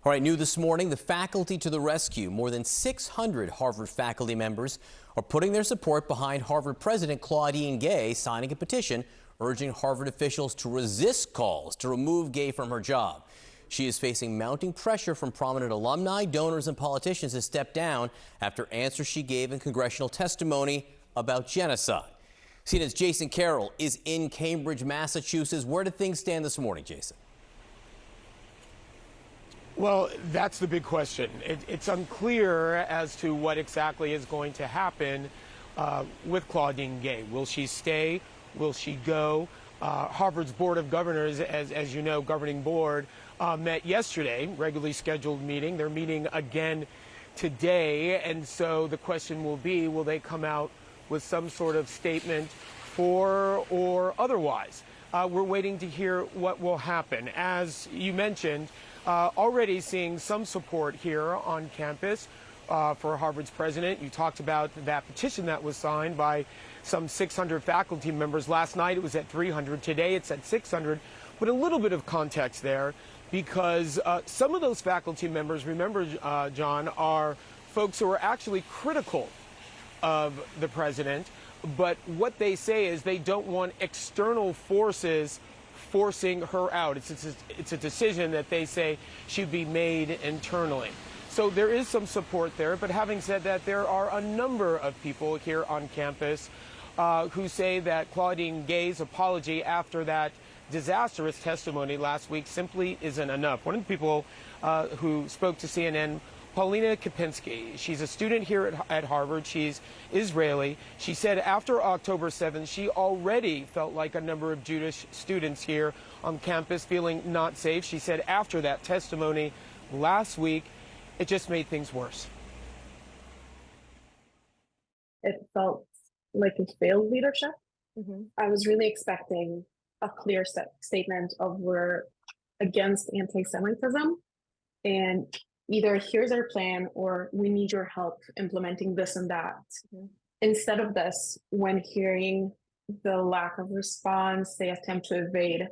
All right, new this morning, the faculty to the rescue. More than 600 Harvard faculty members are putting their support behind Harvard President Claudine Gay, signing a petition urging Harvard officials to resist calls to remove Gay from her job. She is facing mounting pressure from prominent alumni, donors, and politicians to step down after answers she gave in congressional testimony about genocide. CNN's Jason Carroll is in Cambridge, Massachusetts. Where do things stand this morning, Jason? Well, that's the big question. It's unclear as to what exactly is going to happen with Claudine Gay. Will she stay? Will she go? Harvard's Board of Governors, as you know, governing board, met yesterday, regularly scheduled meeting. They're meeting again today. And so the question will be, will they come out with some sort of statement for or otherwise? We're waiting to hear what will happen. As you mentioned, already seeing some support here on campus for Harvard's president. You talked about that petition that was signed by some 600 faculty members. Last night it was at 300. Today it's at 600. But a little bit of context there, because some of those faculty members, remember, John, are folks who are actually critical of the president. But what they say is they don't want external forces forcing her out. It's a decision that they say should be made internally. So there is some support there. But having said that, there are a number of people here on campus who say that Claudine Gay's apology after that disastrous testimony last week simply isn't enough. One of the people who spoke to CNN, Paulina Kopinski, she's a student here at Harvard. She's Israeli. She said after October 7th, she already felt like a number of Jewish students here on campus feeling not safe. She said after that testimony last week, it just made things worse. It felt like a failed leadership. I was really expecting a clear statement of we're against anti-Semitism and either here's our plan or we need your help implementing this and that. Instead of this, when hearing the lack of response, the attempt to evade,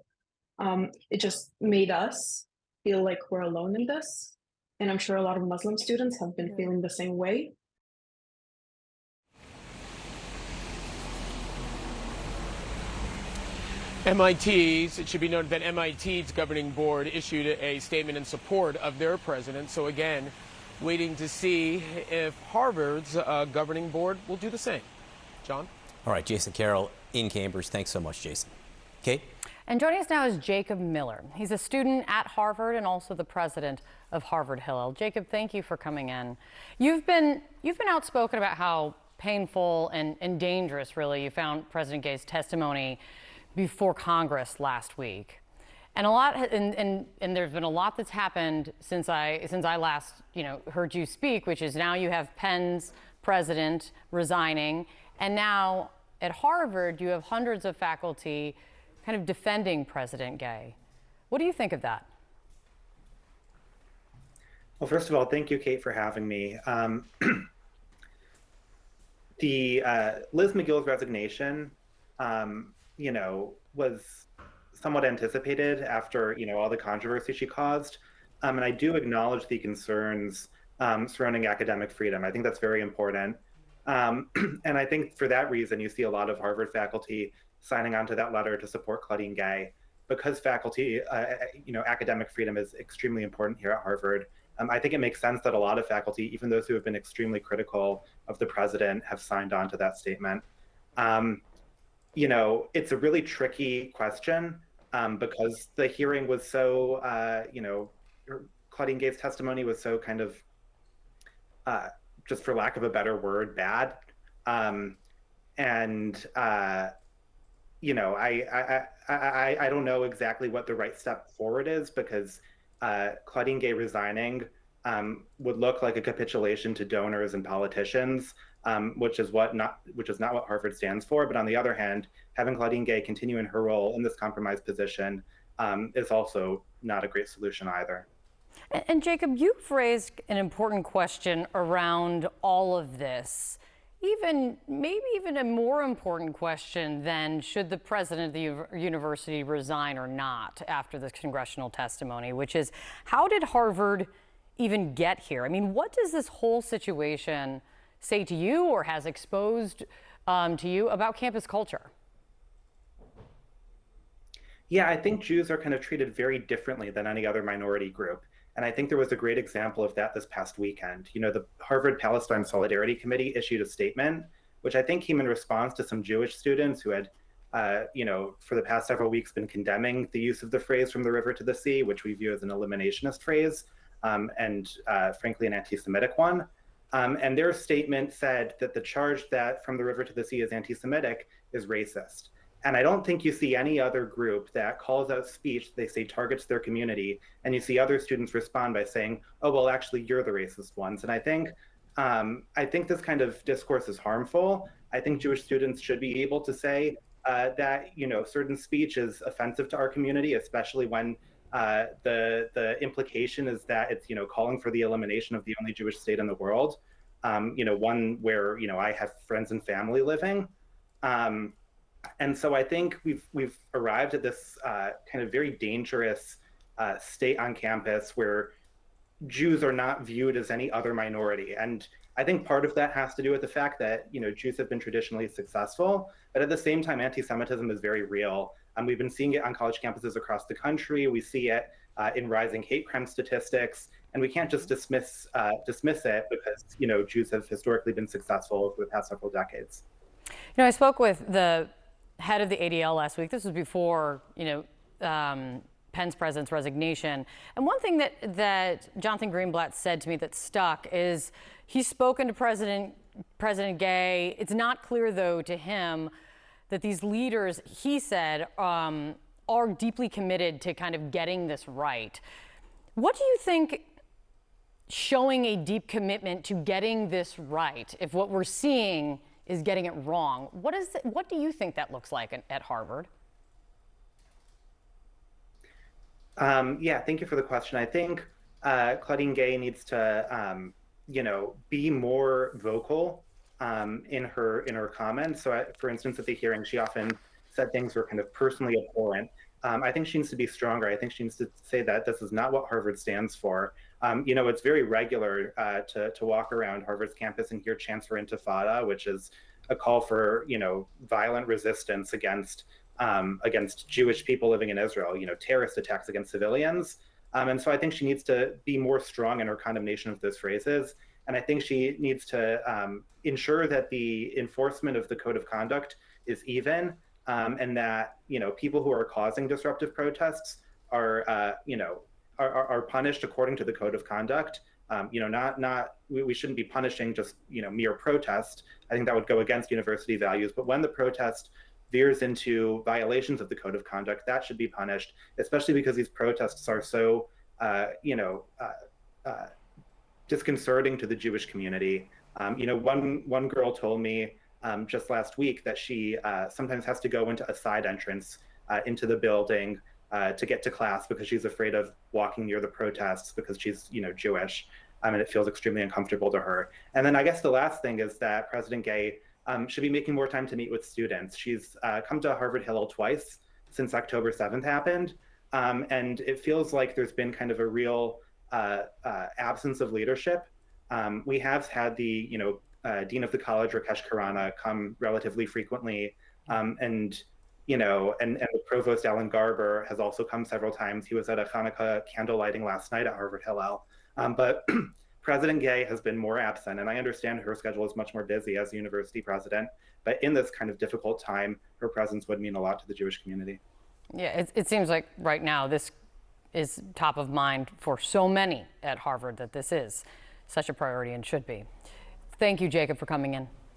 it just made us feel like we're alone in this. And I'm sure a lot of Muslim students have been feeling the same way. It should be noted that MIT's governing board issued a statement in support of their president. So again, waiting to see if Harvard's governing board will do the same. John? All right, Jason Carroll in Cambridge. Thanks so much, Jason. Kate? And joining us now is Jacob Miller. He's a student at Harvard and also the president of Harvard Hillel. Jacob, thank you for coming in. You've been outspoken about how painful and dangerous, really, you found President Gay's testimony before Congress last week, and there's been a lot that's happened since I last heard you speak, which is now you have Penn's president resigning, and now at Harvard you have hundreds of faculty kind of defending President Gay. What do you think of that? Well, first of all, thank you, Kate, for having me. Liz Magill's resignation, was somewhat anticipated after, all the controversy she caused. And I do acknowledge the concerns surrounding academic freedom. I think that's very important. And I think for that reason, you see a lot of Harvard faculty signing on to that letter to support Claudine Gay, because faculty, academic freedom is extremely important here at Harvard. I think it makes sense that a lot of faculty, even those who have been extremely critical of the president, have signed on to that statement. It's a really tricky question because the hearing was so, Claudine Gay's testimony was so kind of, just for lack of a better word, bad. I don't know exactly what the right step forward is, because Claudine Gay resigning would look like a capitulation to donors and politicians, which is not what Harvard stands for. But on the other hand, having Claudine Gay continue in her role in this compromised position is also not a great solution either. And Jacob, you've raised an important question around all of this. maybe even a more important question than should the president of the university resign or not after this congressional testimony, which is how did Harvard even get here? I mean, what does this whole situation say to you or has exposed to you about campus culture? Yeah, I think Jews are kind of treated very differently than any other minority group. And I think there was a great example of that this past weekend. You know, the Harvard Palestine Solidarity Committee issued a statement, which I think came in response to some Jewish students who had, for the past several weeks been condemning the use of the phrase "from the river to the sea," which we view as an eliminationist phrase, and frankly, an anti-Semitic one. And their statement said that the charge that "from the river to the sea" is anti-Semitic is racist. And I don't think you see any other group that calls out speech they say targets their community, and you see other students respond by saying, "Oh, well, actually, you're the racist ones." And I think this kind of discourse is harmful. I think Jewish students should be able to say that certain speech is offensive to our community, especially when the implication is that it's calling for the elimination of the only Jewish state in the world, one where I have friends and family living. And so I think we've arrived at this kind of very dangerous state on campus where Jews are not viewed as any other minority. And I think part of that has to do with the fact that Jews have been traditionally successful, but at the same time, anti-Semitism is very real. And we've been seeing it on college campuses across the country. We see it in rising hate crime statistics, and we can't just dismiss it because Jews have historically been successful over the past several decades. I spoke with the head of the ADL last week. This was before, Penn's president's resignation. And one thing that Jonathan Greenblatt said to me that stuck is he's spoken to President Gay. It's not clear, though, to him that these leaders, he said, are deeply committed to kind of getting this right. What do you think showing a deep commitment to getting this right, if what we're seeing is getting it wrong? What do you think that looks like at Harvard? Yeah, thank you for the question. I think Claudine Gay needs to, be more vocal in her comments. So, for instance, at the hearing, she often said things were kind of personally abhorrent. I think she needs to be stronger. I think she needs to say that this is not what Harvard stands for. It's very regular to walk around Harvard's campus and hear chants for Intifada, which is a call for, violent resistance against Jewish people living in Israel, terrorist attacks against civilians. And so I think she needs to be more strong in her condemnation of those phrases. And I think she needs to ensure that the enforcement of the code of conduct is even, and that people who are causing disruptive protests are punished according to the code of conduct. We shouldn't be punishing just mere protest. I think that would go against university values. But when the protest veers into violations of the code of conduct, that should be punished, especially because these protests are so disconcerting to the Jewish community. One girl told me just last week that she sometimes has to go into a side entrance into the building to get to class because she's afraid of walking near the protests because she's Jewish, and it feels extremely uncomfortable to her. And then I guess the last thing is that President Gay should be making more time to meet with students. She's come to Harvard Hillel twice since October 7th happened, and it feels like there's been kind of a real absence of leadership. We have had the dean of the college, Rakesh Khurana, come relatively frequently, and the provost, Alan Garber, has also come several times. He was at a Hanukkah candle lighting last night at Harvard Hillel. But President Gay has been more absent, and I understand her schedule is much more busy as university president. But in this kind of difficult time, her presence would mean a lot to the Jewish community. Yeah, it seems like right now this is top of mind for so many at Harvard, that this is such a priority and should be. Thank you, Jacob, for coming in.